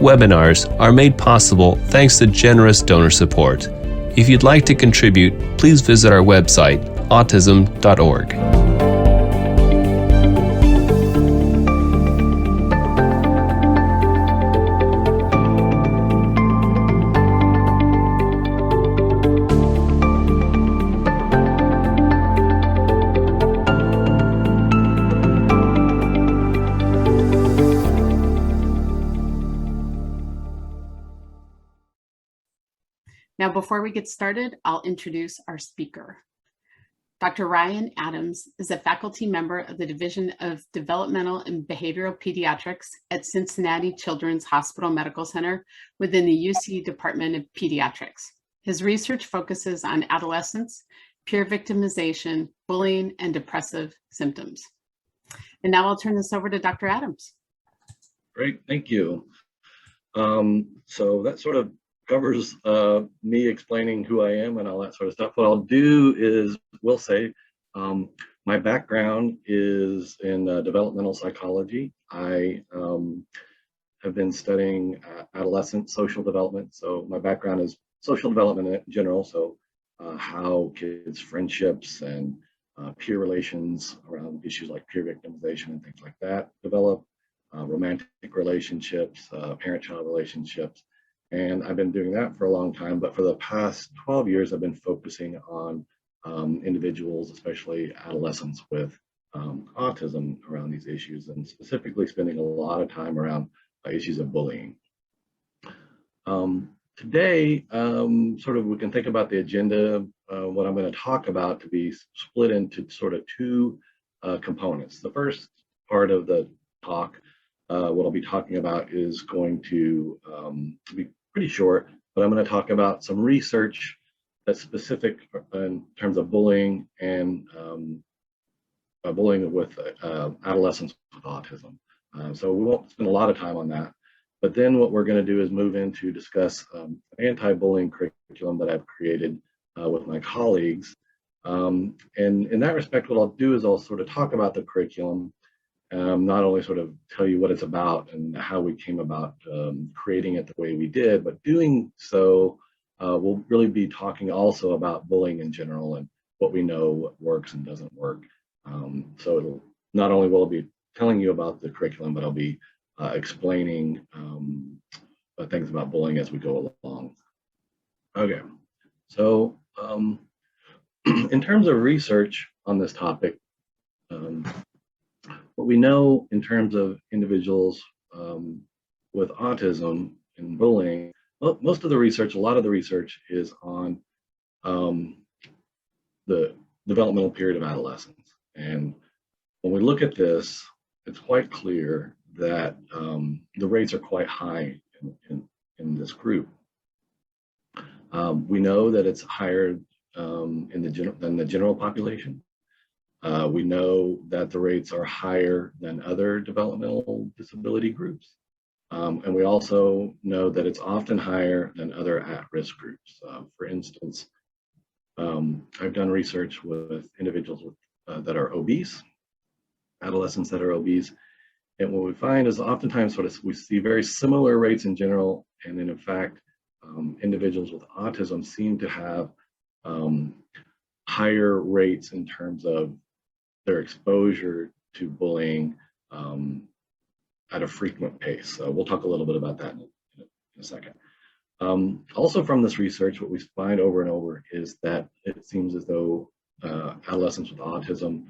webinars are made possible thanks to generous donor support. If you'd like to contribute, please visit our website, autism.org. Now, before we get started, I'll introduce our speaker. Dr. Ryan Adams is a faculty member of the Division of Developmental and Behavioral Pediatrics at Cincinnati Children's Hospital Medical Center within the UC Department of Pediatrics. His research focuses on adolescents, peer victimization, bullying, and depressive symptoms. And now I'll turn this over to Dr. Adams. Great, thank you. So that sort of covers me explaining who I am and all that sort of stuff. What I'll do is, we'll say, my background is in developmental psychology. I have been studying adolescent social development. So my background is social development in general. So how kids' friendships and peer relations around issues like peer victimization and things like that develop, romantic relationships, parent-child relationships. And I've been doing that for a long time, but for the past 12 years, I've been focusing on individuals, especially adolescents with autism around these issues, and specifically spending a lot of time around issues of bullying. Today, sort of we can think about the agenda, what I'm going to talk about to be split into sort of two components. The first part of the talk, what I'll be talking about is going to be pretty short, but I'm going to talk about some research that's specific in terms of bullying and bullying with adolescents with autism. So we won't spend a lot of time on that, but then what we're going to do is move in to discuss an anti-bullying curriculum that I've created with my colleagues. And in that respect, what I'll do is I'll sort of talk about the curriculum, not only sort of tell you what it's about and how we came about creating it the way we did, but doing so, we'll really be talking also about bullying in general and what we know, what works and doesn't work. So it'll not only will I be telling you about the curriculum, but I'll be explaining things about bullying as we go along. Okay, so in terms of research on this topic, what we know in terms of individuals with autism and bullying, well, most of the research, a lot of the research is on the developmental period of adolescence. And when we look at this, it's quite clear that the rates are quite high in this group. We know that it's higher than the general population. We know that the rates are higher than other developmental disability groups. And we also know that it's often higher than other at-risk groups. For instance, I've done research with individuals that are obese, adolescents that are obese. And what we find is oftentimes we see very similar rates in general. And then in fact, individuals with autism seem to have higher rates in terms of their exposure to bullying at a frequent pace. So we'll talk a little bit about that in a second. Also from this research, what we find over and over is that it seems as though adolescents with autism,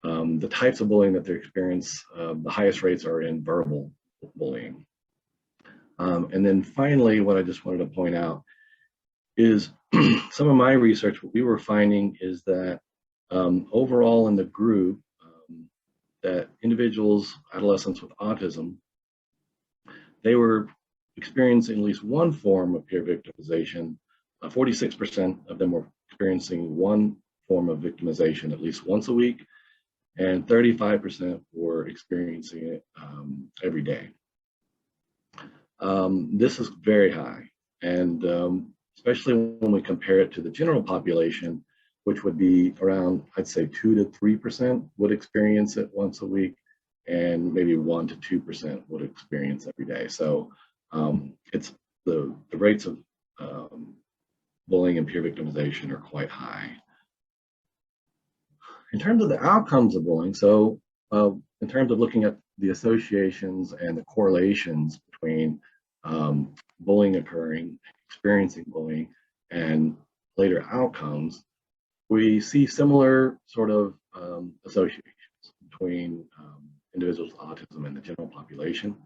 the types of bullying that they experience, the highest rates are in verbal bullying. And then finally, what I just wanted to point out is some of my research, what we were finding is that overall in the group, that individuals, adolescents with autism, they were experiencing at least one form of peer victimization. 46% of them were experiencing one form of victimization at least once a week, and 35% were experiencing it every day. This is very high, and especially when we compare it to the general population, which would be around, I'd say 2 to 3% would experience it once a week, and maybe 1 to 2% would experience every day. So It's the rates of bullying and peer victimization are quite high. In terms of the outcomes of bullying, so in terms of looking at the associations and the correlations between bullying occurring, experiencing bullying, and later outcomes, we see similar sort of associations between individuals with autism and the general population.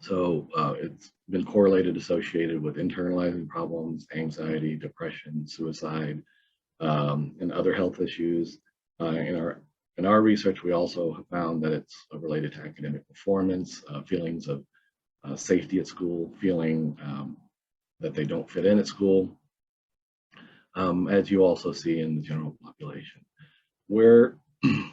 It's been correlated, associated with internalizing problems, anxiety, depression, suicide, and other health issues. In our research, we also have found that it's related to academic performance, feelings of safety at school, feeling that they don't fit in at school, as you also see in the general population. Where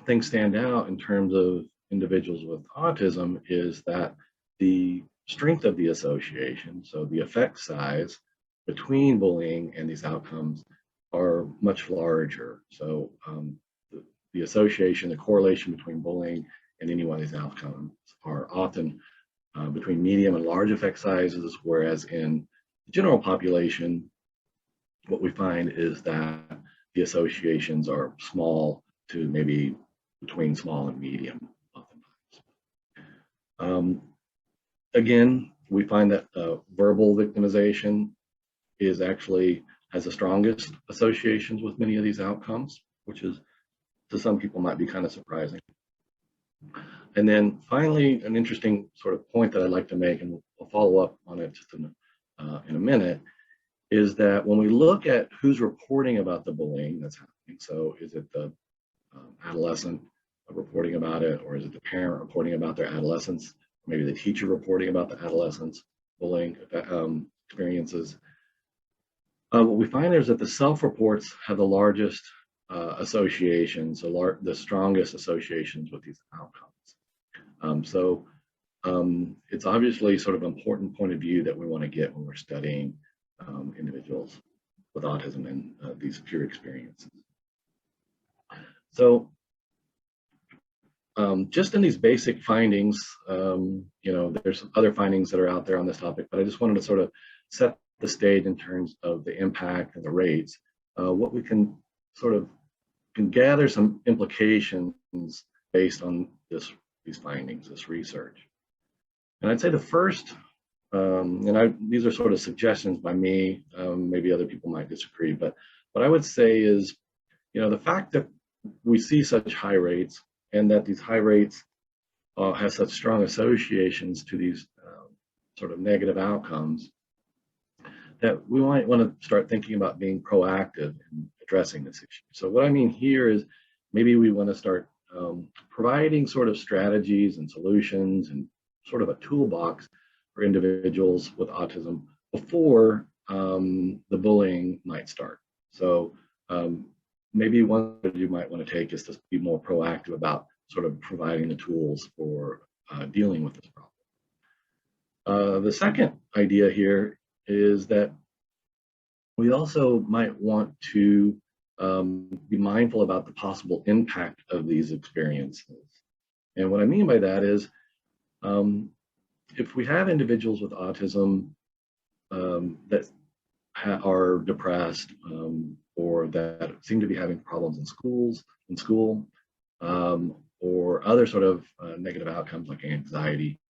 things stand out in terms of individuals with autism is that the strength of the association, so the effect size between bullying and these outcomes, are much larger. So the association, the correlation between bullying and any one of these outcomes are often between medium and large effect sizes, whereas in the general population, what we find is that the associations are small to maybe between small and medium oftentimes. Again, we find that verbal victimization has the strongest associations with many of these outcomes, which is to some people might be kind of surprising. And then finally, an interesting sort of point that I'd like to make, and we'll follow up on it just in a minute, is that when we look at who's reporting about the bullying that's happening, so is it the adolescent reporting about it, or is it the parent reporting about their adolescence, maybe the teacher reporting about the adolescent's bullying experiences? What we find is that the self-reports have the largest associations, the strongest associations with these outcomes. It's obviously sort of an important point of view that we want to get when we're studying individuals with autism and these peer experiences. So just in these basic findings, there's other findings that are out there on this topic, but I just wanted to sort of set the stage in terms of the impact and the rates. What we can gather some implications based on these findings, this research. And I'd say the first, these are sort of suggestions by me, maybe other people might disagree, but what I would say is, the fact that we see such high rates and that these high rates have such strong associations to these sort of negative outcomes, that we might want to start thinking about being proactive in addressing this issue. So what I mean here is maybe we want to start providing sort of strategies and solutions and sort of a toolbox for individuals with autism before the bullying might start. So maybe one that you might want to take is to be more proactive about sort of providing the tools for dealing with this problem. The second idea here is that we also might want to be mindful about the possible impact of these experiences. And what I mean by that is, if we have individuals with autism that are depressed or that seem to be having problems in school, or other sort of negative outcomes like anxiety,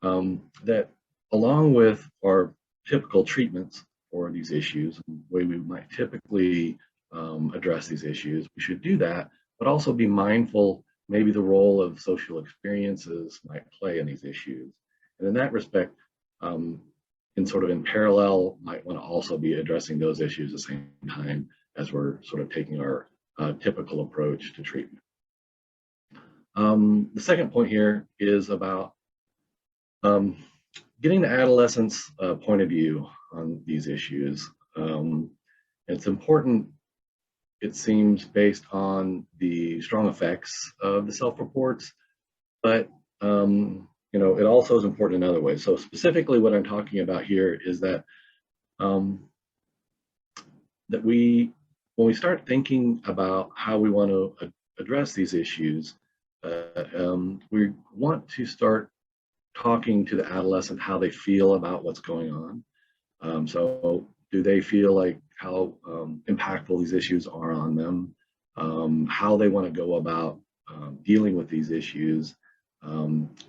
that along with our typical treatments for these issues, the way we might typically address these issues, we should do that, but also be mindful maybe the role of social experiences might play in these issues. And in that respect, in parallel, might want to also be addressing those issues at the same time as we're sort of taking our typical approach to treatment. The second point here is about getting the adolescent's point of view on these issues. It's important, it seems, based on the strong effects of the self-reports, but it also is important in other ways. So specifically what I'm talking about here is that when we start thinking about how we want to address these issues, we want to start talking to the adolescent how they feel about what's going on. So do they feel like how impactful these issues are on them, how they want to go about dealing with these issues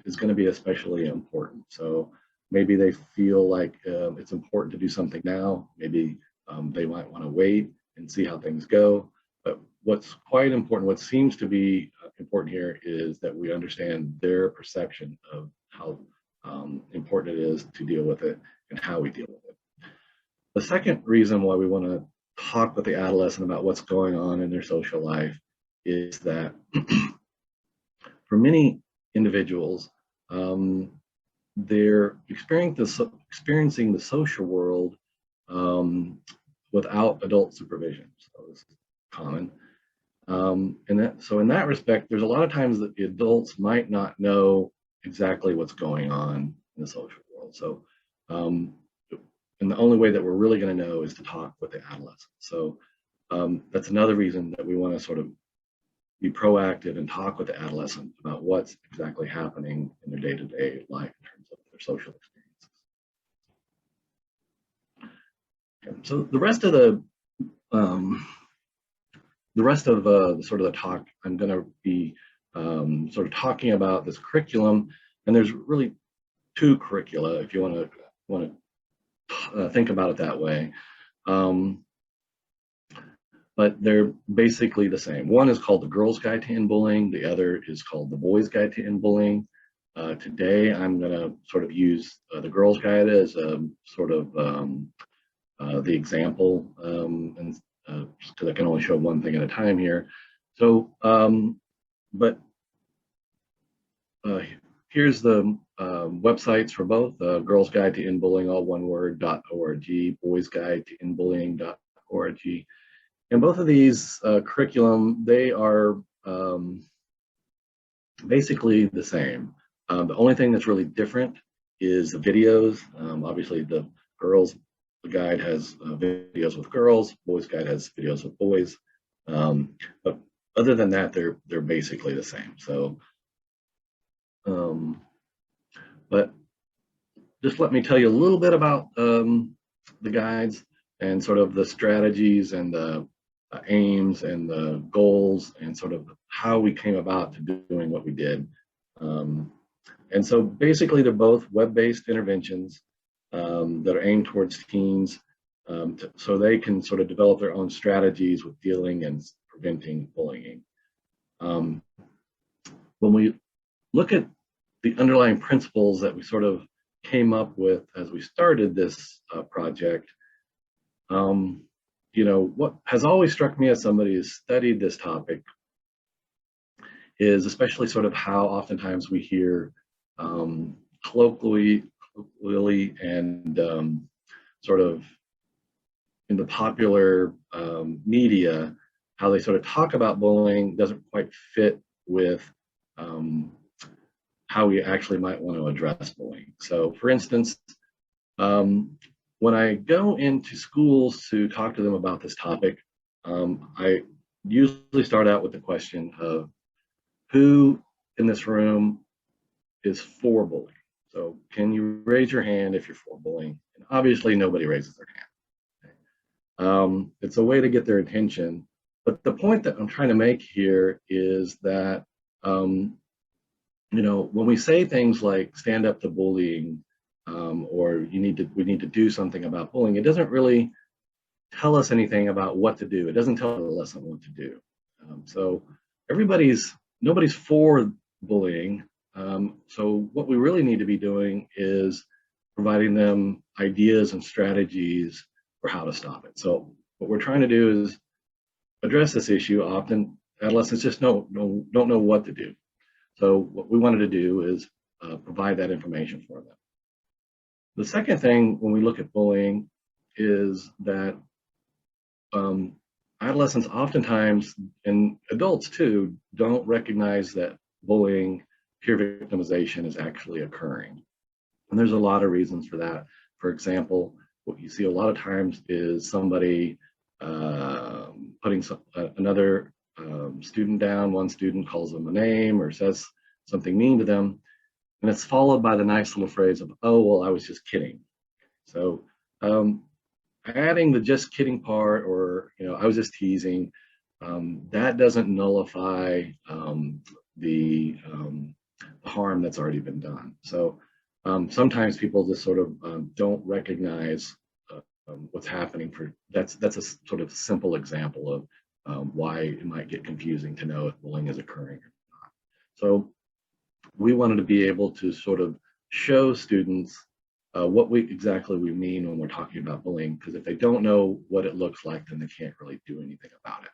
is going to be especially important. So maybe they feel like it's important to do something now. Maybe they might want to wait and see how things go. But what's quite important, what seems to be important here, is that we understand their perception of how important it is to deal with it and how we deal with it. The second reason why we want to talk with the adolescent about what's going on in their social life is that for many individuals, they're experiencing the social world without adult supervision. So this is common. So in that respect, there's a lot of times that the adults might not know exactly what's going on in the social world. So, and the only way that we're really going to know is to talk with the adolescent. So that's another reason that we want to sort of be proactive and talk with the adolescent about what's exactly happening in their day-to-day life in terms of their social experiences. Okay, so the rest of the sort of the talk, I'm going to be sort of talking about this curriculum, and there's really two curricula if you want to think about it that way. But they're basically the same. One is called the Girls Guide to End Bullying. The other is called the Boys Guide to End Bullying. Today, I'm going to sort of use the Girls Guide as a sort of the example, and just because I can only show one thing at a time here. So, here's the websites for both: Girls Guide to End Bullying, all one word, .org, Boys Guide to End Bullying.org. And both of these curriculum, they are basically the same. The only thing that's really different is the videos. Obviously, the Girls Guide has videos with girls, Boys Guide has videos with boys. But other than that, they're basically the same. So, but just let me tell you a little bit about the guides and sort of the strategies and the aims and the goals and sort of how we came about to doing what we did. And so basically they're both web-based interventions that are aimed towards teens so they can sort of develop their own strategies with dealing and preventing bullying. When we look at the underlying principles that we sort of came up with as we started this project, you know, what has always struck me as somebody who's studied this topic is especially sort of how oftentimes we hear colloquially and sort of in the popular media, how they sort of talk about bullying doesn't quite fit with how we actually might want to address bullying. So for instance, when I go into schools to talk to them about this topic, I usually start out with the question of who in this room is for bullying? So can you raise your hand if you're for bullying? And obviously nobody raises their hand. It's a way to get their attention. But the point that I'm trying to make here is that, you know, when we say things like stand up to bullying, or we need to do something about bullying, it doesn't really tell us anything about what to do. It doesn't tell the adolescent what to do. So nobody's for bullying. So what we really need to be doing is providing them ideas and strategies for how to stop it. So what we're trying to do is address this issue. Often adolescents just don't know what to do. So what we wanted to do is provide that information for them. The second thing when we look at bullying is that adolescents oftentimes, and adults too, don't recognize that bullying, peer victimization is actually occurring. And there's a lot of reasons for that. For example, what you see a lot of times is somebody putting another student down. One student calls them a name or says something mean to them. And it's followed by the nice little phrase of, oh, well, I was just kidding. So adding the just kidding part, or, I was just teasing, that doesn't nullify the harm that's already been done. So sometimes people just sort of don't recognize what's happening. That's a sort of simple example of why it might get confusing to know if bullying is occurring or not. So we wanted to be able to sort of show students what exactly we mean when we're talking about bullying, because if they don't know what it looks like, then they can't really do anything about it.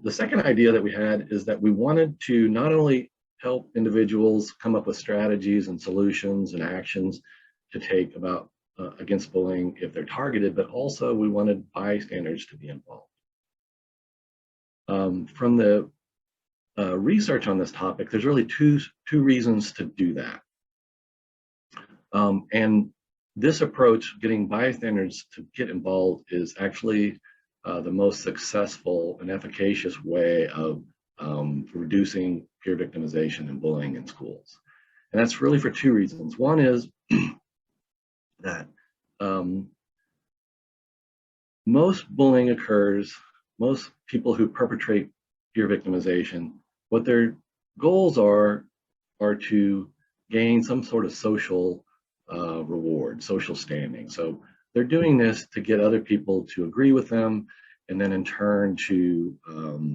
The second idea that we had is that we wanted to not only help individuals come up with strategies and solutions and actions to take against bullying if they're targeted, but also we wanted bystanders to be involved. From the research on this topic, there's really two reasons to do that. And this approach, getting bystanders to get involved, is actually the most successful and efficacious way of reducing peer victimization and bullying in schools. And that's really for two reasons. One is that most bullying occurs, most people who perpetrate peer victimization, what their goals are to gain some sort of social reward, social standing. So they're doing this to get other people to agree with them, and then in turn to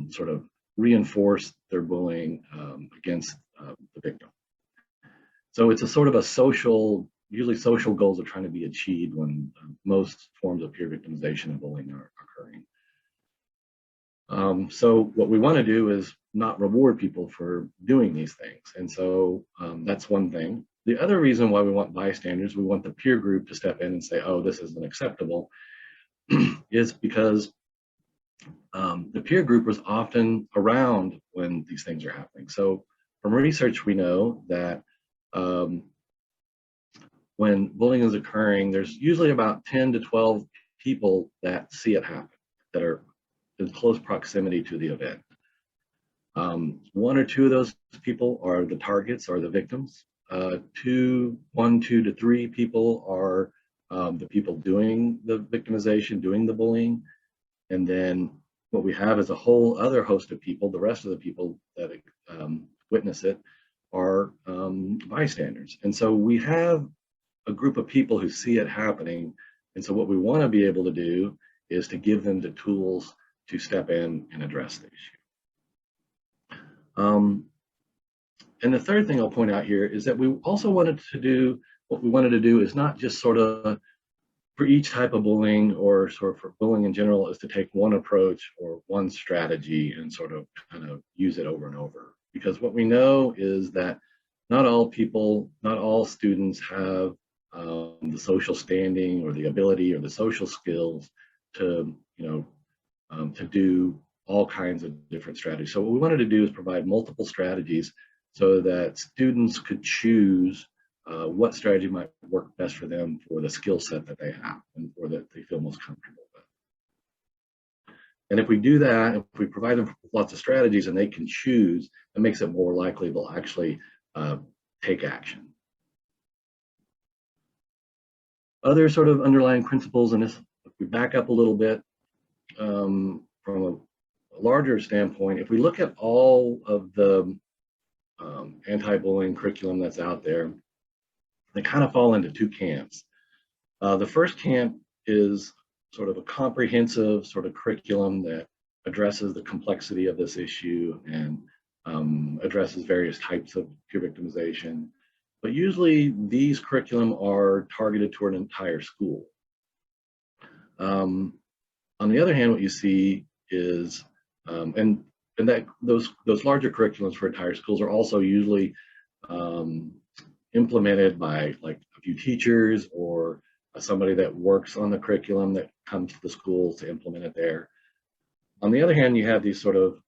sort of reinforce their bullying against the victim. So it's a sort of a usually social goals are trying to be achieved when most forms of peer victimization and bullying are occurring. So what we want to do is not reward people for doing these things. And so that's one thing. The other reason why we want bystanders, we want the peer group to step in and say, oh, this isn't acceptable, is because the peer group was often around when these things are happening. So from research, we know that when bullying is occurring, there's usually about 10 to 12 people that see it happen, that are in close proximity to the event. One or two of those people are the targets, or the victims. 1, 2 to 3 people are the people doing the victimization, doing the bullying. And then what we have is a whole other host of people, the rest of the people that witness it are bystanders. And so we have a group of people who see it happening. And so what we want to be able to do is to give them the tools to step in and address the issue. And the third thing I'll point out here is that we also wanted to do, what we wanted to do is not just sort of for each type of bullying, or sort of for bullying in general, is to take one approach or one strategy and sort of kind of use it over and over. Because what we know is that not all people, not all students have the social standing or the ability or the social skills to, to do all kinds of different strategies. So what we wanted to do is provide multiple strategies so that students could choose what strategy might work best for them, for the skill set that they have and for that they feel most comfortable with. And if we do that, if we provide them with lots of strategies and they can choose, it makes it more likely they'll actually take action. Other sort of underlying principles, and this, if we back up a little bit from a larger standpoint, if we look at all of the anti-bullying curriculum that's out there, they kind of fall into two camps. The first camp is sort of a comprehensive sort of curriculum that addresses the complexity of this issue and addresses various types of peer victimization. But usually these curriculum are targeted toward an entire school. On the other hand, what you see is, and that those larger curriculums for entire schools are also usually implemented by like a few teachers or somebody that works on the curriculum that comes to the school to implement it there. On the other hand, you have these sort of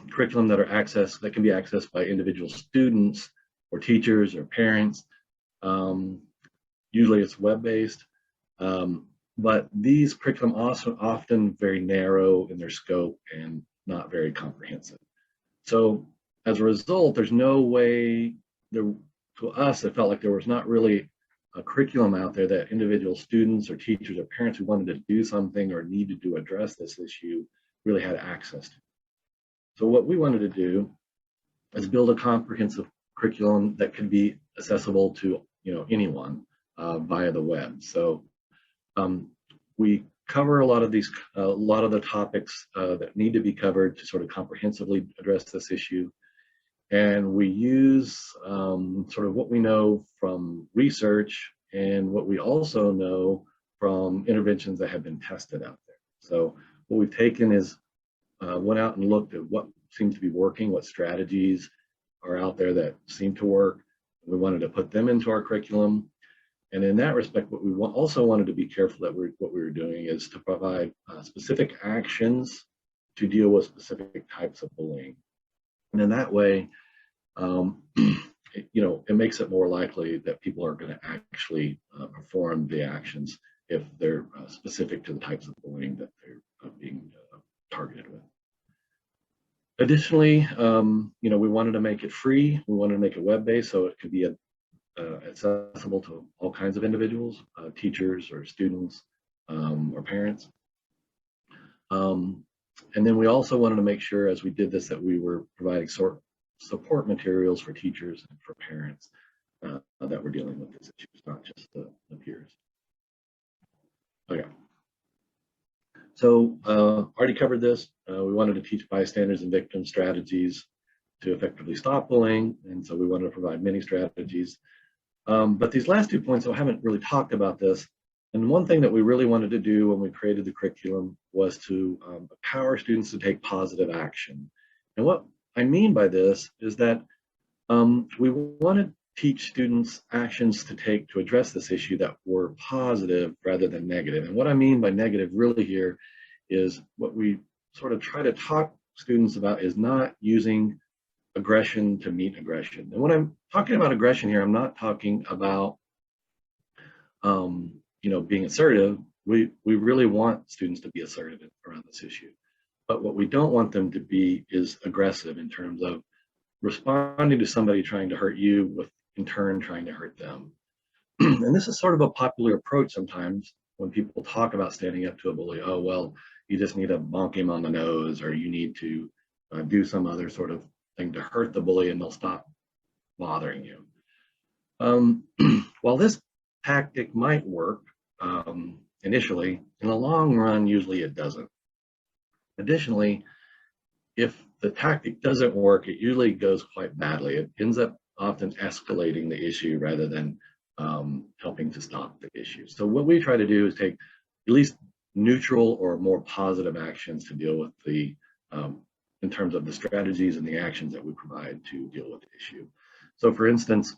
curriculum that can be accessed by individual students or teachers or parents. Usually it's web-based, but these curriculum also often very narrow in their scope and not very comprehensive. So as a result, there's no way there, to us, it felt like there was not really a curriculum out there that individual students or teachers or parents who wanted to do something or needed to address this issue really had access to. So what we wanted to do is build a comprehensive curriculum that could be accessible to anyone via the web. So we cover a lot of the topics that need to be covered to sort of comprehensively address this issue. And we use sort of what we know from research and what we also know from interventions that have been tested out there. So what we've taken is went out and looked at what seems to be working, what strategies are out there that seem to work. We wanted to put them into our curriculum. And in that respect, what we also wanted to be careful that what we were doing is to provide specific actions to deal with specific types of bullying. And in that way, it makes it more likely that people are going to actually perform the actions if they're specific to the types of bullying that they're being targeted with. Additionally, we wanted to make it free. We wanted to make it web-based so it could be accessible to all kinds of individuals, teachers or students or parents. And then we also wanted to make sure as we did this that we were providing support materials for teachers and for parents that were dealing with this issue, not just the peers. Okay. So already covered this. We wanted to teach bystanders and victims strategies to effectively stop bullying. And so we wanted to provide many strategies. But these last 2 points, I haven't really talked about this. And one thing that we really wanted to do when we created the curriculum was to empower students to take positive action. And what I mean by this is that we want to teach students actions to take to address this issue that were positive rather than negative. And what I mean by negative really here is what we sort of try to talk students about is not using aggression to meet aggression. And when I'm talking about aggression here, I'm not talking about being assertive. We really want students to be assertive around this issue. But what we don't want them to be is aggressive in terms of responding to somebody trying to hurt you with in turn trying to hurt them. And this is sort of a popular approach sometimes when people talk about standing up to a bully. Oh, well, you just need to bonk him on the nose, or you need to do some other sort of thing to hurt the bully and they'll stop bothering you. While this tactic might work initially, in the long run, usually it doesn't. Additionally, if the tactic doesn't work, it usually goes quite badly. It ends up often escalating the issue rather than helping to stop the issue. So what we try to do is take at least neutral or more positive actions to deal with the, in terms of the strategies and the actions that we provide to deal with the issue. So for instance,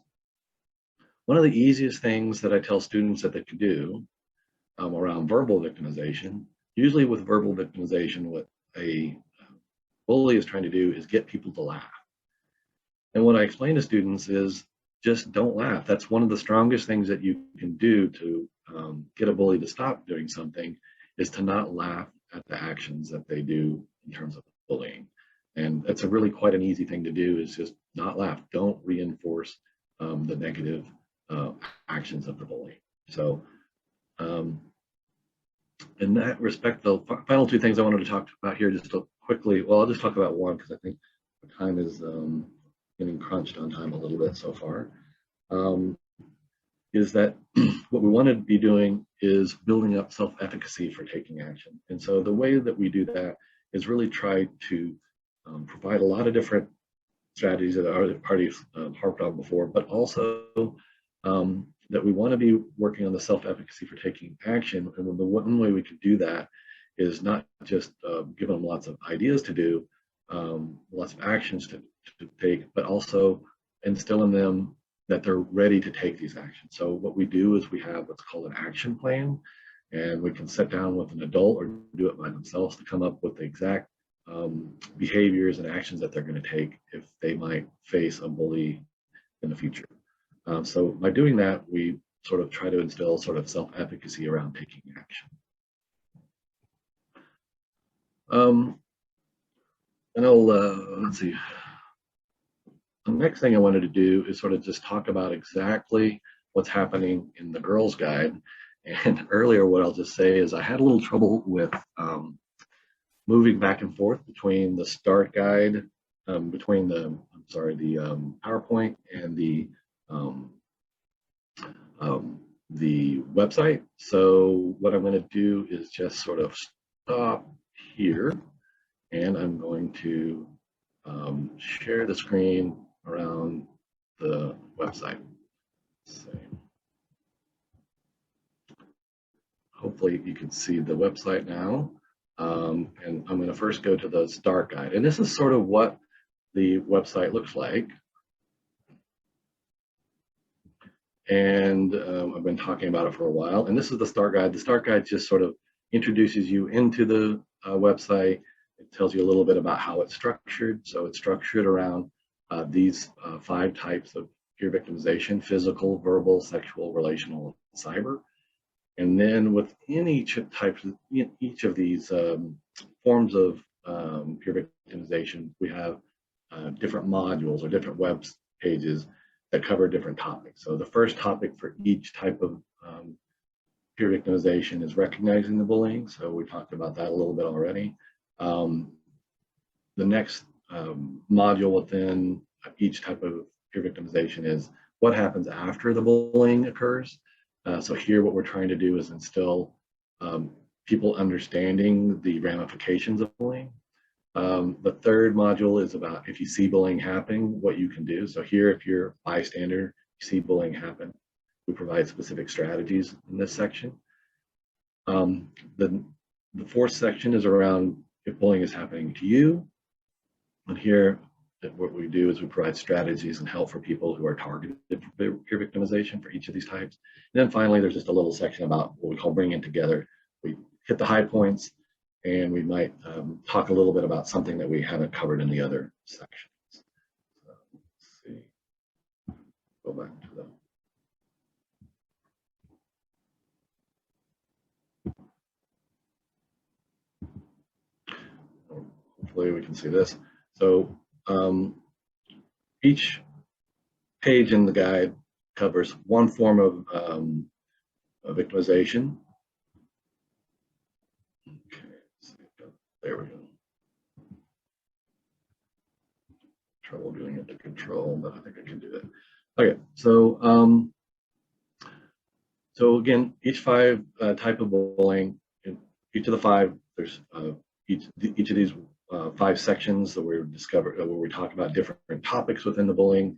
one of the easiest things that I tell students that they can do around verbal victimization, usually with verbal victimization, what a bully is trying to do is get people to laugh. And what I explain to students is just don't laugh. That's one of the strongest things that you can do to get a bully to stop doing something, is to not laugh at the actions that they do in terms of bullying. And that's really quite an easy thing to do, is just not laugh. Don't reinforce the negative actions of the bully. So in that respect, the final two things I wanted to talk about here just quickly, well, I'll just talk about one because I think the time is getting crunched on time a little bit so far, is that what we want to be doing is building up self-efficacy for taking action. And so the way that we do that is really try to provide a lot of different strategies that other parties harped on before, but also that we want to be working on the self-efficacy for taking action. And the one way we could do that is not just give them lots of ideas to do, lots of actions to take, but also instill in them that they're ready to take these actions. So what we do is we have what's called an action plan, and we can sit down with an adult or do it by themselves to come up with the exact behaviors and actions that they're going to take if they might face a bully in the future. So by doing that, we sort of try to instill sort of self-efficacy around taking action. And I'll, let's see, the next thing I wanted to do is sort of just talk about exactly what's happening in the girls' guide. And earlier, what I'll just say is I had a little trouble with moving back and forth between the start guide, between the PowerPoint and the website. So what I'm going to do is just sort of stop here, and I'm going to share the screen around the website. So hopefully you can see the website now. And I'm going to first go to the start guide. And this is sort of what the website looks like. And I've been talking about it for a while. And this is the start guide. The start guide just sort of introduces you into the website. It tells you a little bit about how it's structured. So it's structured around these 5 types of peer victimization: physical, verbal, sexual, relational, and cyber. And then within each of these forms of peer victimization, we have different modules or different web pages that cover different topics. So the first topic for each type of peer victimization is recognizing the bullying. So we talked about that a little bit already. The next module within each type of peer victimization is what happens after the bullying occurs. So here what we're trying to do is instill people understanding the ramifications of bullying. The third module is about if you see bullying happening, what you can do. So here, if you're a bystander, you see bullying happen, we provide specific strategies in this section. The fourth section is around if bullying is happening to you. And here, what we do is we provide strategies and help for people who are targeted for peer victimization for each of these types. And then finally, there's just a little section about what we call bringing together. We hit the high points, and we might talk a little bit about something that we haven't covered in the other sections. So let's see. Go back to the. Hopefully, we can see this. So each page in the guide covers one form of victimization. Okay, there we go. Trouble doing it to control, but I think I can do it. Okay, so so again, each 5 type of bullying, in each of the 5, there's each of these 5 sections that we've discovered where we talk about different topics within the bullying.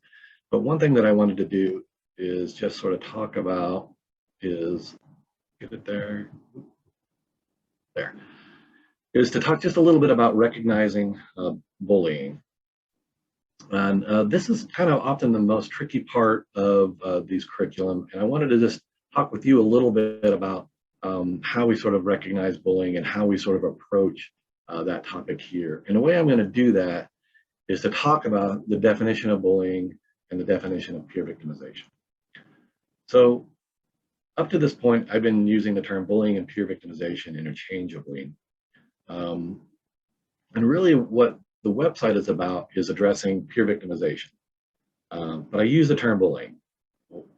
But one thing that I wanted to do is just sort of talk about is, get it there, is to talk just a little bit about recognizing bullying. And this is kind of often the most tricky part of these curriculum. And I wanted to just talk with you a little bit about how we sort of recognize bullying and how we sort of approach that topic here. And the way I'm going to do that is to talk about the definition of bullying and the definition of peer victimization. So up to this point, I've been using the term bullying and peer victimization interchangeably. And really what the website is about is addressing peer victimization. But I use the term bullying.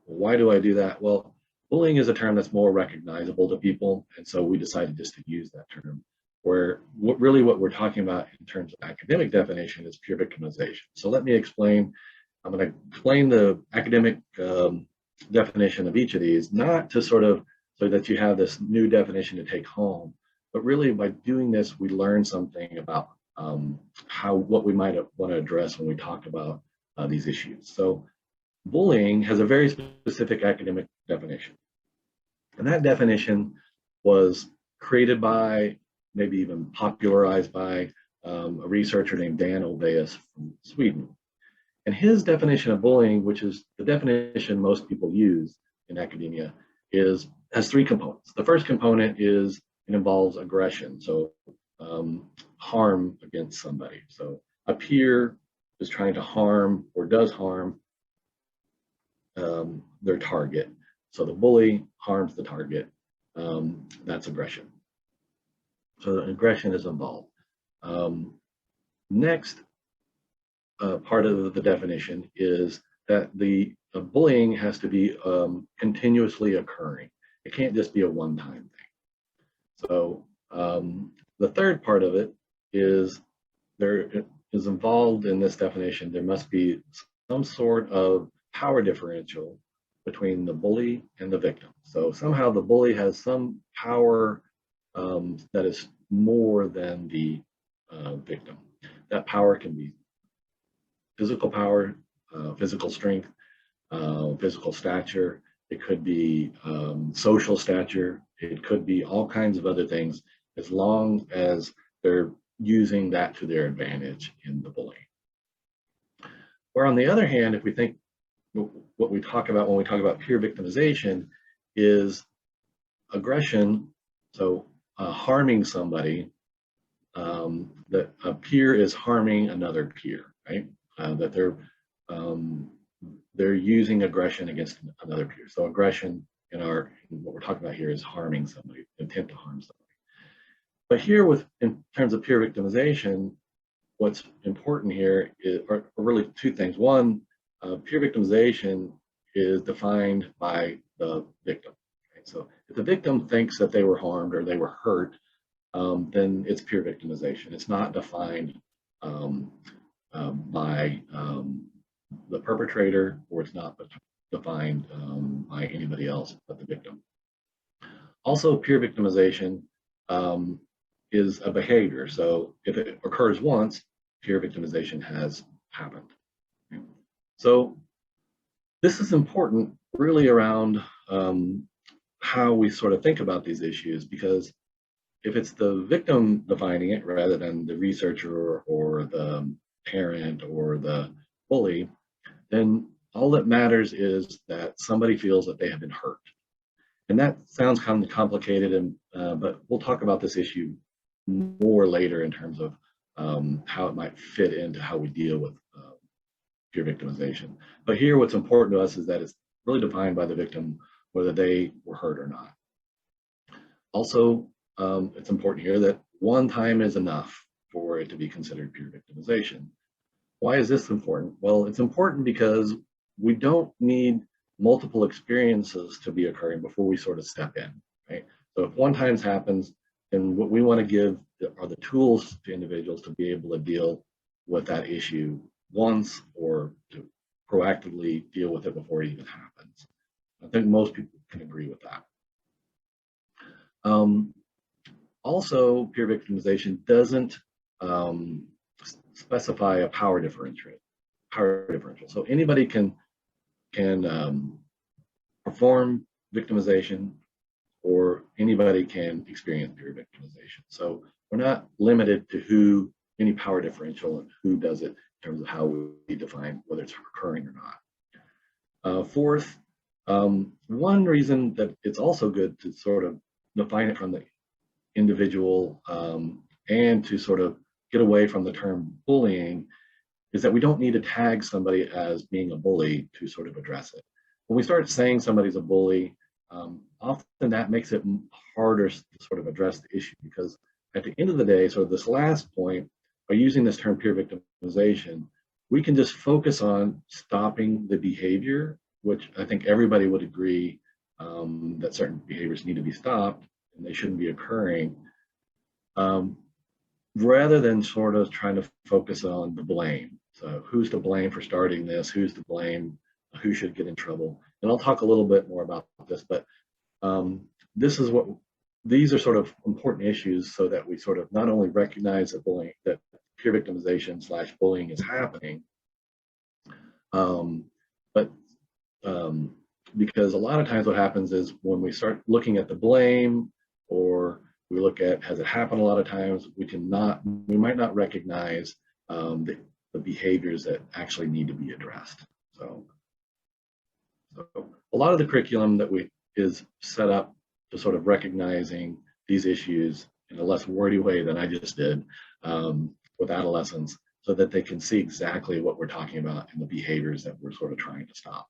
Why do I do that? Well, bullying is a term that's more recognizable to people, and so we decided just to use that term. Where what we're talking about in terms of academic definition is peer victimization. So let me explain. I'm going to explain the academic definition of each of these, not to sort of so that you have this new definition to take home, but really by doing this, we learn something about what we might want to address when we talk about these issues. So bullying has a very specific academic definition. And that definition was created by, maybe even popularized by a researcher named Dan Olweus from Sweden. And his definition of bullying, which is the definition most people use in academia, has 3 components. The first component is it involves aggression, so harm against somebody. So a peer is trying to harm or does harm their target. So the bully harms the target. That's aggression. So the aggression is involved. Next, part of the definition is that the bullying has to be continuously occurring. It can't just be a one-time thing. So the third part of it is there is involved in this definition, there must be some sort of power differential between the bully and the victim. So somehow the bully has some power that is more than the victim. That power can be physical power, physical strength, physical stature. It could be social stature. It could be all kinds of other things, as long as they're using that to their advantage in the bullying. Where on the other hand, if we think what we talk about when we talk about peer victimization is aggression, so harming somebody, that a peer is harming another peer, right? That they're using aggression against another peer. So aggression in what we're talking about here is harming somebody, intent to harm somebody. But here, in terms of peer victimization, what's important here are really two things. One, peer victimization is defined by the victim. Okay? So if the victim thinks that they were harmed or they were hurt, then it's peer victimization. It's not defined by the perpetrator, or it's not defined by anybody else but the victim. Also, peer victimization is a behavior. So if it occurs once, peer victimization has happened. Okay? So this is important really around how we sort of think about these issues, because if it's the victim defining it rather than the researcher or the parent or the bully, then all that matters is that somebody feels that they have been hurt. And that sounds kind of complicated, but we'll talk about this issue more later in terms of how it might fit into how we deal with peer victimization. But here, what's important to us is that it's really defined by the victim, whether they were hurt or not. Also, it's important here that one time is enough for it to be considered peer victimization. Why is this important? Well, it's important because we don't need multiple experiences to be occurring before we sort of step in, right? So if one time happens, then what we want to give are the tools to individuals to be able to deal with that issue once, or to proactively deal with it before it even happens. I think most people can agree with that. Also, peer victimization doesn't specify a power differential. So anybody can perform victimization, or anybody can experience peer victimization. So we're not limited to any power differential and who does it in terms of how we define whether it's occurring or not. Fourth, one reason that it's also good to sort of define it from the individual and to sort of get away from the term bullying is that we don't need to tag somebody as being a bully to sort of address it. When we start saying somebody's a bully, often that makes it harder to sort of address the issue, because at the end of the day, so this last point, by using this term peer victimization, we can just focus on stopping the behavior, which I think everybody would agree that certain behaviors need to be stopped and they shouldn't be occurring, rather than sort of trying to focus on the blame. So who's to blame for starting this? Who's to blame? Who should get in trouble? And I'll talk a little bit more about this, but these are sort of important issues, so that we sort of not only recognize that peer victimization / bullying is happening, but because a lot of times what happens is when we start looking at the blame, or we look at has it happened a lot of times, we might not recognize the behaviors that actually need to be addressed. So a lot of the curriculum that is set up to sort of recognizing these issues in a less wordy way than I just did with adolescents, so that they can see exactly what we're talking about and the behaviors that we're sort of trying to stop.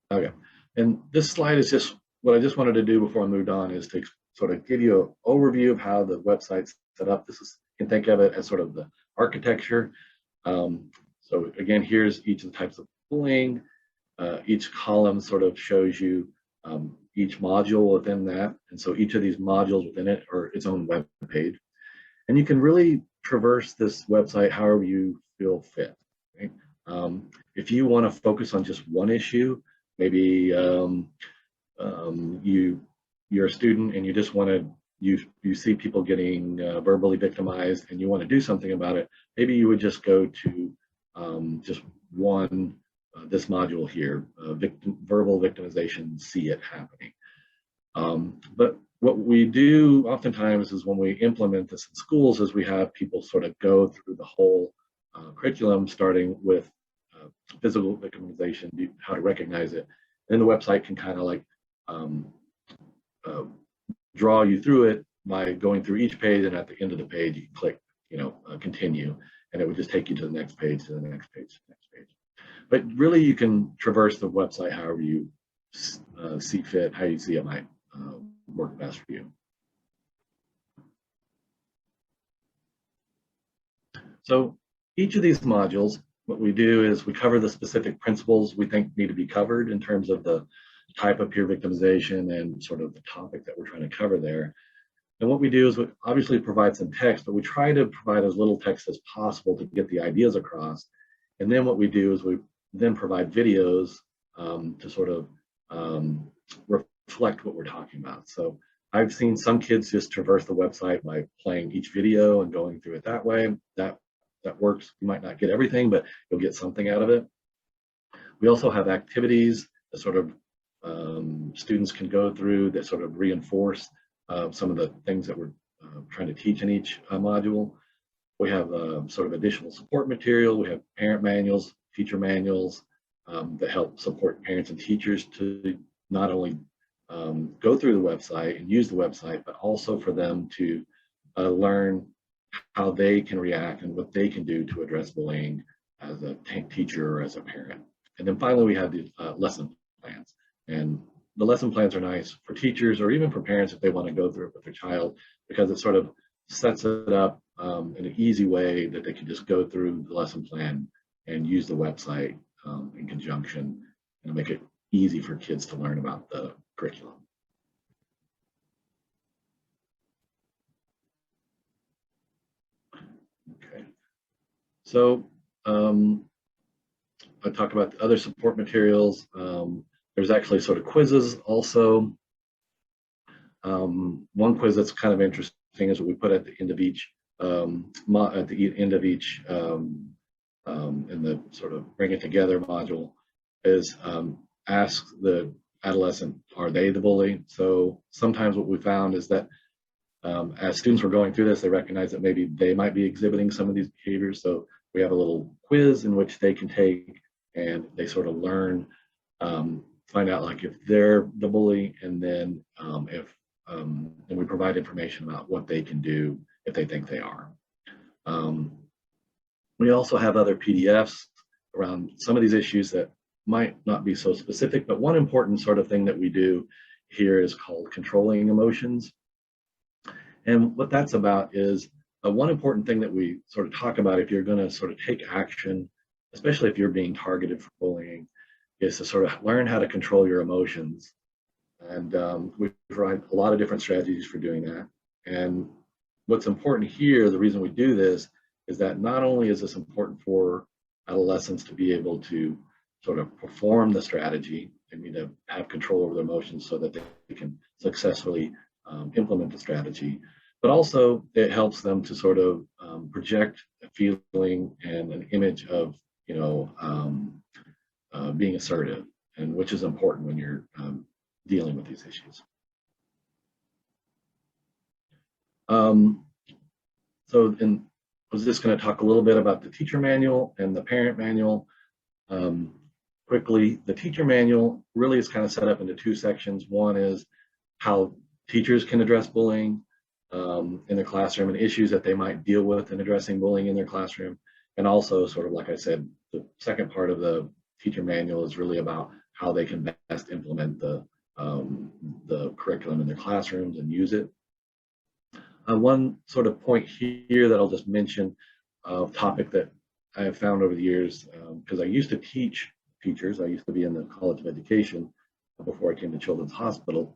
Okay, and this slide is just what I just wanted to do before I moved on, is to sort of give you an overview of how the website's set up. You can think of it as sort of the architecture. So again, here's each of the types of bullying. Each column sort of shows you each module within that. And so each of these modules within it are its own web page. And you can really traverse this website however you feel fit. Right? If you want to focus on just one issue, maybe you're a student and you just want to, you see people getting verbally victimized and you want to do something about it, maybe you would just go to just one, this module here, verbal victimization, see it happening. But what we do oftentimes is when we implement this in schools is we have people sort of go through the whole curriculum, starting with physical victimization, how to recognize it. And the website can kind of like draw you through it by going through each page, and at the end of the page you click, continue, and it would just take you to the next page, to the next page, to the next page. But really you can traverse the website however you see fit, how you see it might work best for you. So each of these modules, what we do is we cover the specific principles we think need to be covered in terms of the type of peer victimization and sort of the topic that we're trying to cover there. And what we do is we obviously provide some text, but we try to provide as little text as possible to get the ideas across. And then what we do is we then provide videos to sort of reflect what we're talking about. So I've seen some kids just traverse the website by playing each video and going through it that way. That works. You might not get everything, but you'll get something out of it. We also have activities that sort of students can go through that sort of reinforce some of the things that we're trying to teach in each module. We have sort of additional support material. We have parent manuals, teacher manuals that help support parents and teachers to not only go through the website and use the website, but also for them to learn how they can react and what they can do to address bullying as a teacher or as a parent. And then finally, we have the lesson plans. And the lesson plans are nice for teachers or even for parents if they want to go through it with their child, because it sort of sets it up in an easy way that they can just go through the lesson plan and use the website in conjunction and make it easy for kids to learn about the curriculum. Okay, so I talk about the other support materials. There's actually sort of quizzes also. One quiz that's kind of interesting is what we put at the end of each in the sort of bring it together module is ask the adolescent, are they the bully? So sometimes what we found is that as students were going through this, they recognize that maybe they might be exhibiting some of these behaviors. So we have a little quiz in which they can take and they sort of learn, find out like if they're the bully, and then and we provide information about what they can do if they think they are. We also have other PDFs around some of these issues that might not be so specific, but one important sort of thing that we do here is called controlling emotions. And what that's about is one important thing that we sort of talk about if you're going to sort of take action, especially if you're being targeted for bullying, is to sort of learn how to control your emotions. And we provide a lot of different strategies for doing that. And what's important here, the reason we do this, is that not only is this important for adolescents to be able to sort of perform the strategy, they need to have control over their emotions so that they can successfully implement the strategy, but also it helps them to sort of project a feeling and an image of, being assertive, and which is important when you're dealing with these issues. I was just going to talk a little bit about the teacher manual and the parent manual. Quickly, the teacher manual really is kind of set up into two sections. One is how teachers can address bullying in their classroom and issues that they might deal with in addressing bullying in their classroom. And also, sort of like I said, the second part of the teacher manual is really about how they can best implement the the curriculum in their classrooms and use it. One sort of point here that I'll just mention, a topic that I have found over the years, because I used to teach teachers. I used to be in the College of Education before I came to Children's Hospital.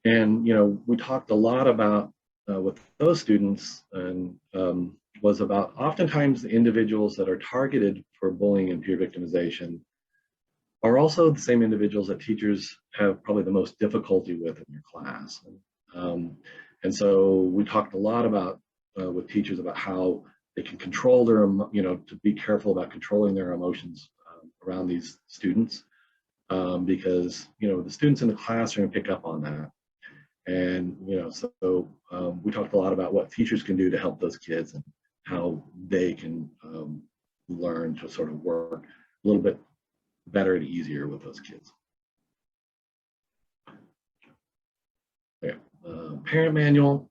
And, we talked a lot about with those students, and was about oftentimes the individuals that are targeted for bullying and peer victimization are also the same individuals that teachers have probably the most difficulty with in your class. And so we talked a lot about with teachers about how they can control their, to be careful about controlling their emotions around these students, because, the students in the classroom pick up on that. And, so we talked a lot about what teachers can do to help those kids and how they can learn to sort of work a little bit better and easier with those kids. Okay. Parent manual,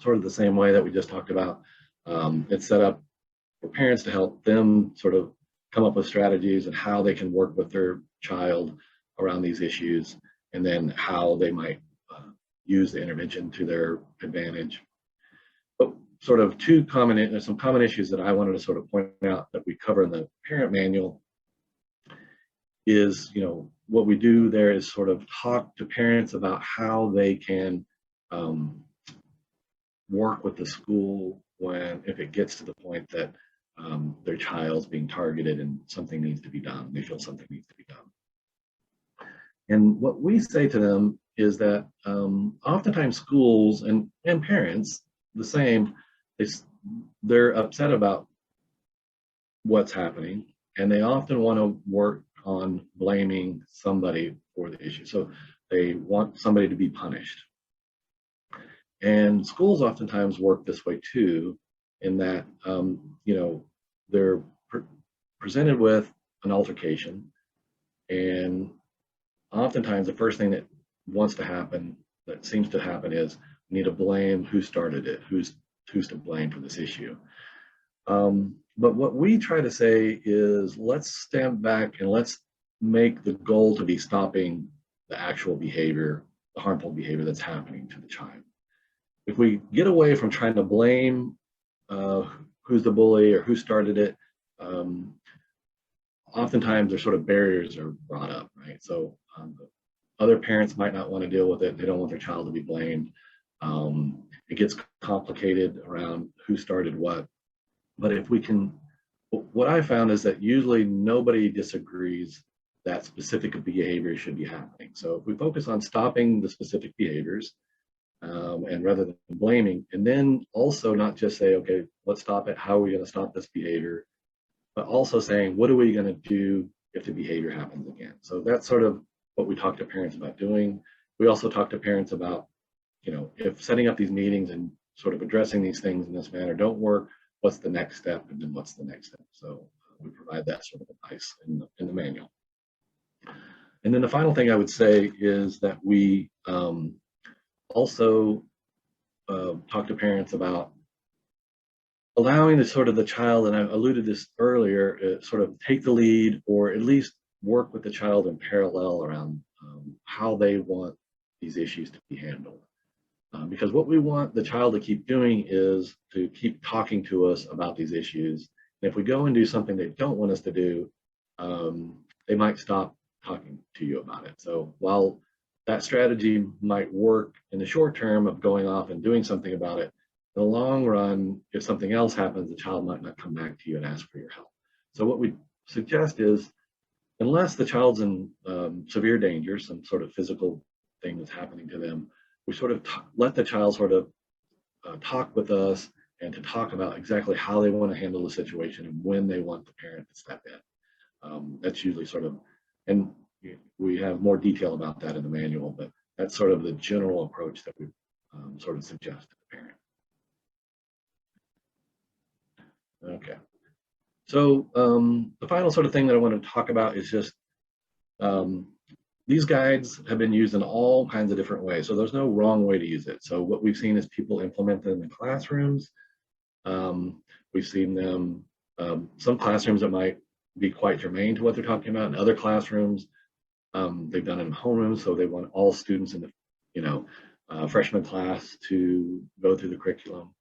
sort of the same way that we just talked about. It's set up for parents to help them sort of come up with strategies and how they can work with their child around these issues, and then how they might use the intervention to their advantage. But sort of there's some common issues that I wanted to sort of point out that we cover in the parent manual is, what we do there is sort of talk to parents about how they can work with the school if it gets to the point that their child's being targeted and something needs to be done. They feel something needs to be done. And what we say to them is that oftentimes schools and parents, the same, they're upset about what's happening, and they often want to work on blaming somebody for the issue. So they want somebody to be punished. And schools oftentimes work this way too, in that, they're presented with an altercation, and oftentimes the first thing that seems to happen is we need to blame who started it, who's to blame for this issue. But what we try to say is, let's stand back and let's make the goal to be stopping the actual behavior, the harmful behavior that's happening to the child. If we get away from trying to blame who's the bully or who started it, oftentimes there's sort of barriers are brought up, right? So other parents might not want to deal with it. They don't want their child to be blamed. It gets complicated around who started what. But if we can, what I found is that usually nobody disagrees that specific behavior should be happening. So if we focus on stopping the specific behaviors, and rather than blaming, and then also not just say, okay, let's stop it, how are we going to stop this behavior, but also saying, what are we going to do if the behavior happens again? So that's sort of what we talk to parents about doing. We also talk to parents about, if setting up these meetings and sort of addressing these things in this manner don't work, what's the next step, and then what's the next step? So we provide that sort of advice in the manual. And then the final thing I would say is that we also talk to parents about allowing the child, and I alluded this earlier, sort of take the lead, or at least work with the child in parallel around how they want these issues to be handled. Because what we want the child to keep doing is to keep talking to us about these issues. And if we go and do something they don't want us to do, they might stop talking to you about it. So while that strategy might work in the short term of going off and doing something about it, in the long run, if something else happens, the child might not come back to you and ask for your help. So what we suggest is, unless the child's in severe danger, some sort of physical thing that's happening to them, we sort of let the child sort of talk with us and to talk about exactly how they want to handle the situation and when they want the parent to step in. That's usually sort of, and we have more detail about that in the manual, but that's sort of the general approach that we sort of suggest to the parent. Okay. So the final sort of thing that I want to talk about is just these guides have been used in all kinds of different ways. So there's no wrong way to use it. So what we've seen is people implement them in classrooms. We've seen them, some classrooms that might be quite germane to what they're talking about. In other classrooms, They've done it in homeroom, so they want all students in the, freshman class to go through the curriculum.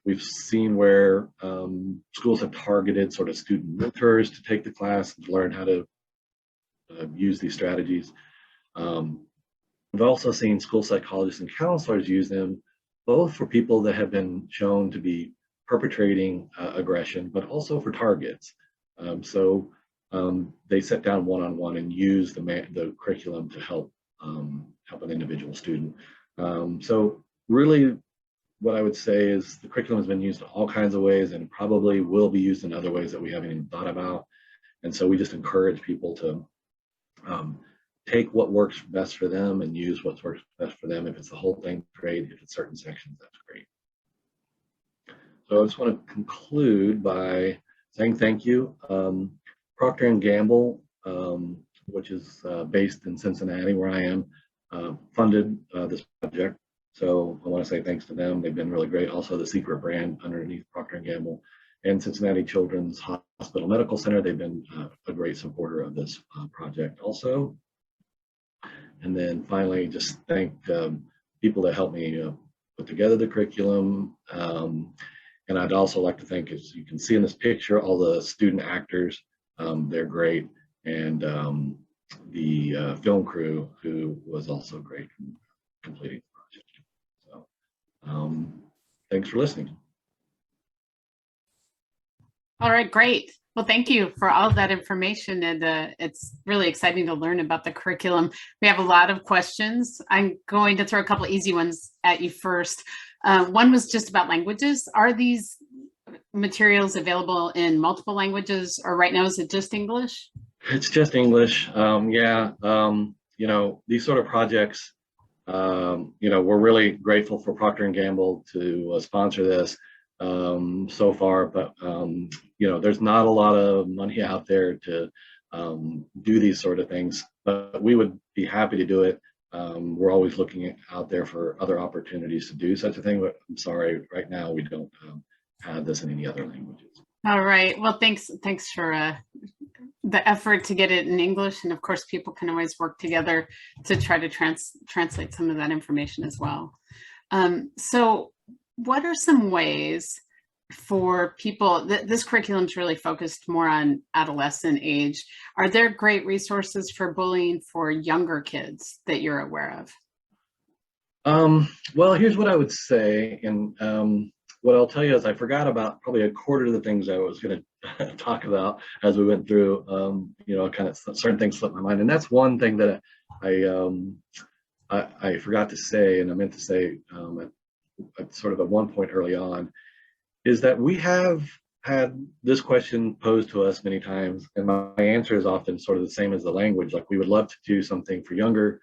We've seen where schools have targeted sort of student mentors to take the class and learn how to use these strategies. We've also seen school psychologists and counselors use them both for people that have been shown to be perpetrating aggression, but also for targets. They sit down one-on-one and use the curriculum to help an individual student. So really, what I would say is the curriculum has been used in all kinds of ways and probably will be used in other ways that we haven't even thought about. And so we just encourage people to take what works best for them and use what works best for them. If it's the whole thing, great. If it's certain sections, that's great. So I just want to conclude by saying thank you. Procter & Gamble, which is based in Cincinnati, where I am, funded this project. So I want to say thanks to them. They've been really great. Also, the secret brand underneath Procter & Gamble and Cincinnati Children's Hospital Medical Center, they've been a great supporter of this project also. And then finally, just thank people that helped me put together the curriculum. And I'd also like to thank, as you can see in this picture, all the student actors. They're great. And the film crew, who was also great in completing the project. So thanks for listening. All right, great. Well, thank you for all of that information. And it's really exciting to learn about the curriculum. We have a lot of questions. I'm going to throw a couple easy ones at you first. One was just about languages. Are these materials available in multiple languages, or right now is it just English? It's just English. These sort of projects, we're really grateful for Procter & Gamble to sponsor this so far, but there's not a lot of money out there to do these sort of things, but we would be happy to do it. We're always looking out there for other opportunities to do such a thing, but I'm sorry, right now we don't have this in any other languages. All right. Well, thanks for the effort to get it in English. And of course, people can always work together to try to translate some of that information as well. So what are some ways for people, this curriculum is really focused more on adolescent age. Are there great resources for bullying for younger kids that you're aware of? Well, here's what I would say. And what I'll tell you is I forgot about probably a quarter of the things I was going to talk about as we went through, kind of certain things slipped my mind. And that's one thing that I forgot to say, and I meant to say at sort of at one point early on, is that we have had this question posed to us many times, and my answer is often sort of the same as the language. Like, we would love to do something for younger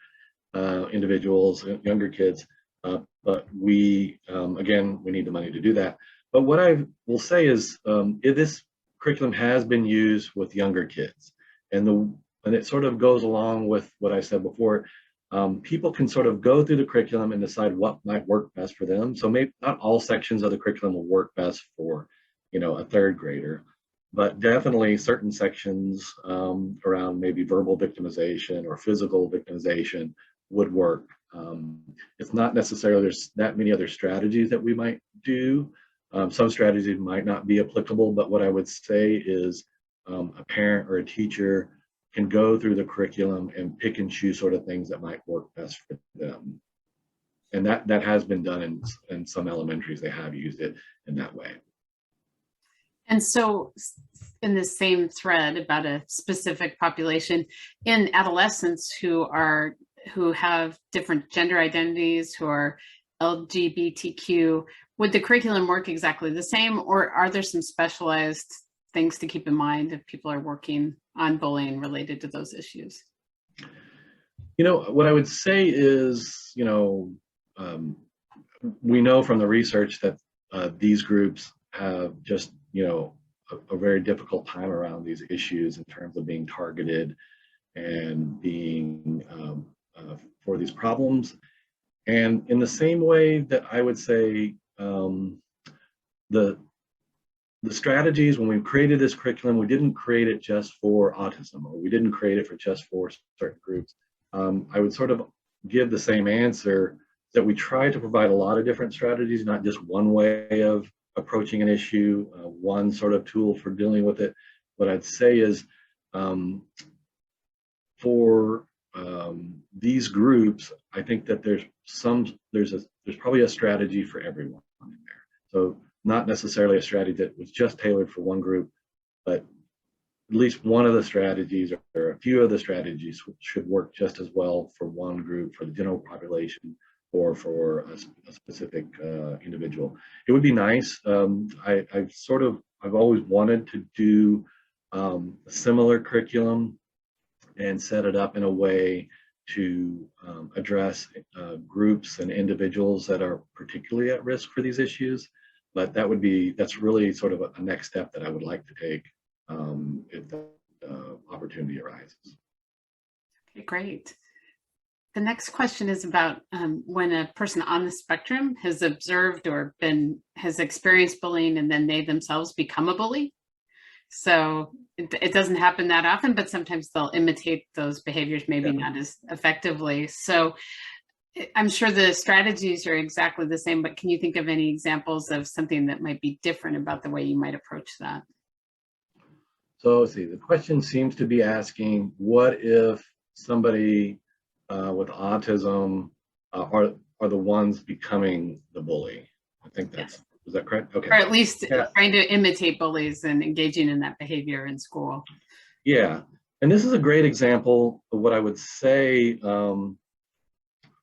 individuals, younger kids, but we, again, we need the money to do that. But what I will say is this curriculum has been used with younger kids, and it sort of goes along with what I said before. People can sort of go through the curriculum and decide what might work best for them. So maybe not all sections of the curriculum will work best for, a third grader, but definitely certain sections around maybe verbal victimization or physical victimization would work. It's not necessarily there's that many other strategies that we might do. Some strategies might not be applicable, but what I would say is a parent or a teacher can go through the curriculum and pick and choose sort of things that might work best for them. And that has been done in some elementaries. They have used it in that way. And so in the same thread about a specific population, in adolescents who have different gender identities, who are LGBTQ, would the curriculum work exactly the same, or are there some specialized things to keep in mind if people are working on bullying related to those issues? What I would say is, we know from the research that these groups have just, a very difficult time around these issues in terms of being targeted and being for these problems. And in the same way that I would say the the strategies, when we created this curriculum, we didn't create it just for autism, or we didn't create it for just for certain groups. I would sort of give the same answer, that we try to provide a lot of different strategies, not just one way of approaching an issue, one sort of tool for dealing with it. What I'd say is, for these groups, I think that there's probably a strategy for everyone in there. So not necessarily a strategy that was just tailored for one group, but at least one of the strategies or a few of the strategies should work just as well for one group, for the general population, or for a specific individual. It would be nice. I've always wanted to do a similar curriculum and set it up in a way to address groups and individuals that are particularly at risk for these issues. But that's really sort of a next step that I would like to take if the opportunity arises. Okay, great. The next question is about when a person on the spectrum has observed or has experienced bullying, and then they themselves become a bully. So it doesn't happen that often, but sometimes they'll imitate those behaviors, maybe not as effectively. So I'm sure the strategies are exactly the same, but can you think of any examples of something that might be different about the way you might approach that? So let's see, the question seems to be asking, what if somebody with autism are the ones becoming the bully? I think that's, is that correct? Okay. Or at least trying to imitate bullies and engaging in that behavior in school. Yeah, and this is a great example of what I would say,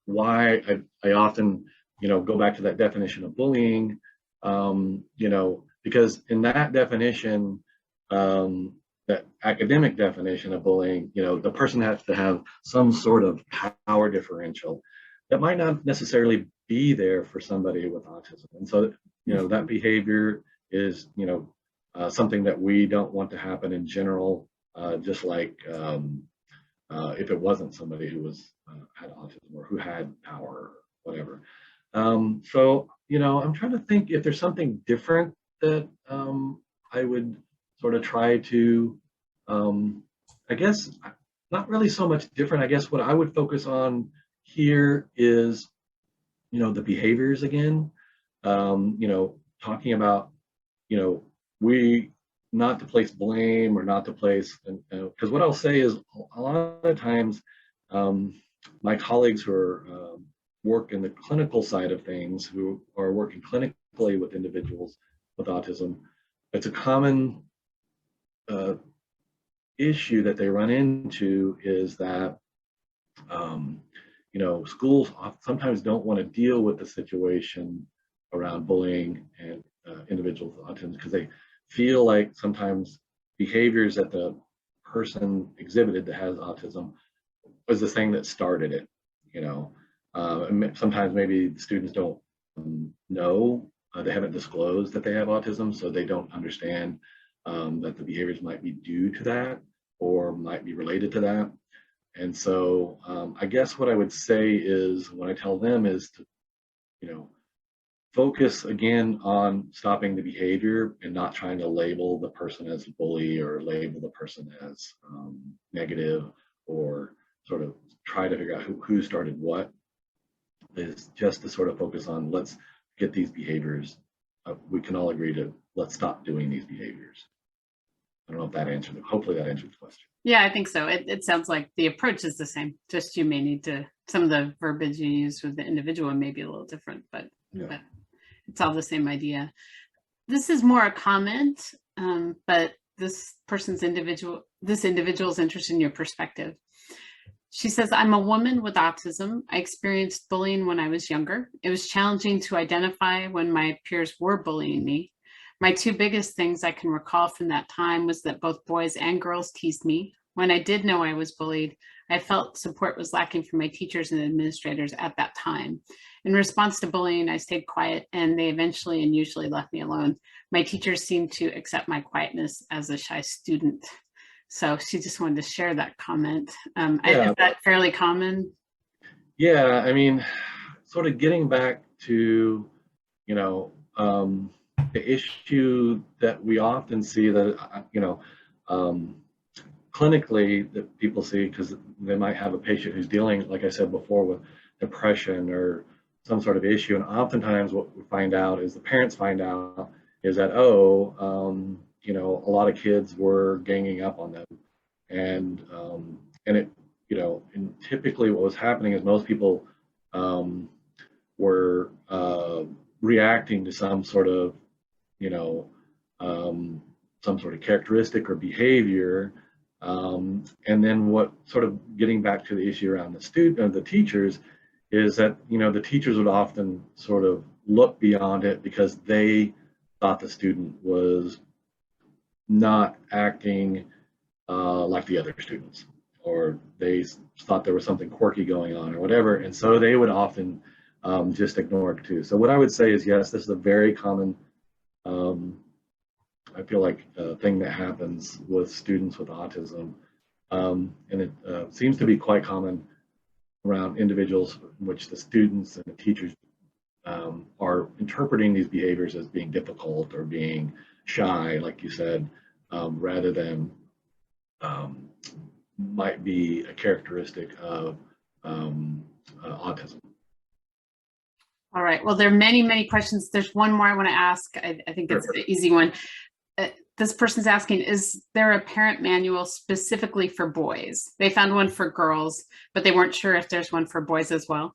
why I often, go back to that definition of bullying, because in that definition, that academic definition of bullying, the person has to have some sort of power differential that might not necessarily be there for somebody with autism. And so, that behavior is, something that we don't want to happen in general, just like if it wasn't somebody who had autism or who had power or whatever. So, I'm trying to think if there's something different that I would sort of try to, I guess, not really so much different. I guess what I would focus on here is, the behaviors again, talking about, we not to place blame or not to place, because what I'll say is a lot of times, my colleagues who are work in the clinical side of things, who are working clinically with individuals with autism, it's a common issue that they run into is that schools sometimes don't want to deal with the situation around bullying and individuals with autism, because they feel like sometimes behaviors that the person exhibited that has autism was the thing that started it. Sometimes maybe the students don't know, they haven't disclosed that they have autism, so they don't understand that the behaviors might be due to that or might be related to that. And so I guess what I would say is, when I tell them is to, focus again on stopping the behavior and not trying to label the person as a bully or label the person as negative, or sort of try to figure out who started what, is just to sort of focus on, let's get these behaviors. We can all agree to, let's stop doing these behaviors. I don't know if that answered it. Hopefully that answered the question. Yeah, I think so. It sounds like the approach is the same. Just you may need to, some of the verbiage you use with the individual may be a little different, but it's all the same idea. This is more a comment, but this individual's interested in your perspective. She says, I'm a woman with autism. I experienced bullying when I was younger. It was challenging to identify when my peers were bullying me. My two biggest things I can recall from that time was that both boys and girls teased me. When I did know I was bullied, I felt support was lacking from my teachers and administrators at that time. In response to bullying, I stayed quiet, and they eventually and usually left me alone. My teachers seemed to accept my quietness as a shy student. So she just wanted to share that comment. Is that fairly common? Yeah, I mean, sort of getting back to, the issue that we often see that, clinically that people see, because they might have a patient who's dealing, like I said before, with depression or some sort of issue. And oftentimes what we find out is the parents find out is that, a lot of kids were ganging up on them. And and typically what was happening is most people were reacting to some sort of, some sort of characteristic or behavior. And then what sort of getting back to the issue around the teachers is that, the teachers would often sort of look beyond it because they thought the student was not acting like the other students, or they thought there was something quirky going on or whatever. And so they would often just ignore it too. So what I would say is, yes, this is a very common, I feel like, thing that happens with students with autism. And it seems to be quite common around individuals in which the students and the teachers are interpreting these behaviors as being difficult or being shy, like you said, rather than might be a characteristic of autism. All right. Well, there are many, many questions. There's one more I want to ask. I think it's an easy one. This person's asking, is there a parent manual specifically for boys? They found one for girls, but they weren't sure if there's one for boys as well.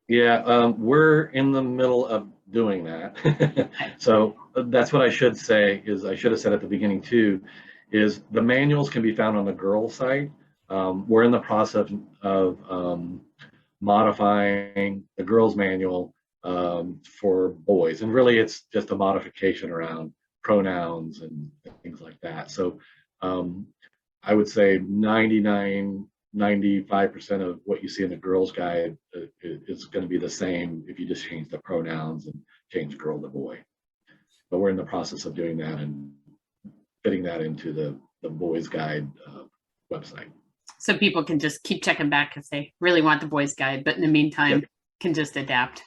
Yeah, we're in the middle of doing that. So that's what I should say, is I should have said at the beginning too, is the manuals can be found on the girls' site. We're in the process of modifying the girls' manual for boys. And really it's just a modification around pronouns and things like that. So I would say 95% of what you see in the girls' guide is going to be the same if you just change the pronouns and change girl to boy. But we're in the process of doing that and fitting that into the boys' guide website. So people can just keep checking back if they really want the boys' guide, but in the meantime, can just adapt.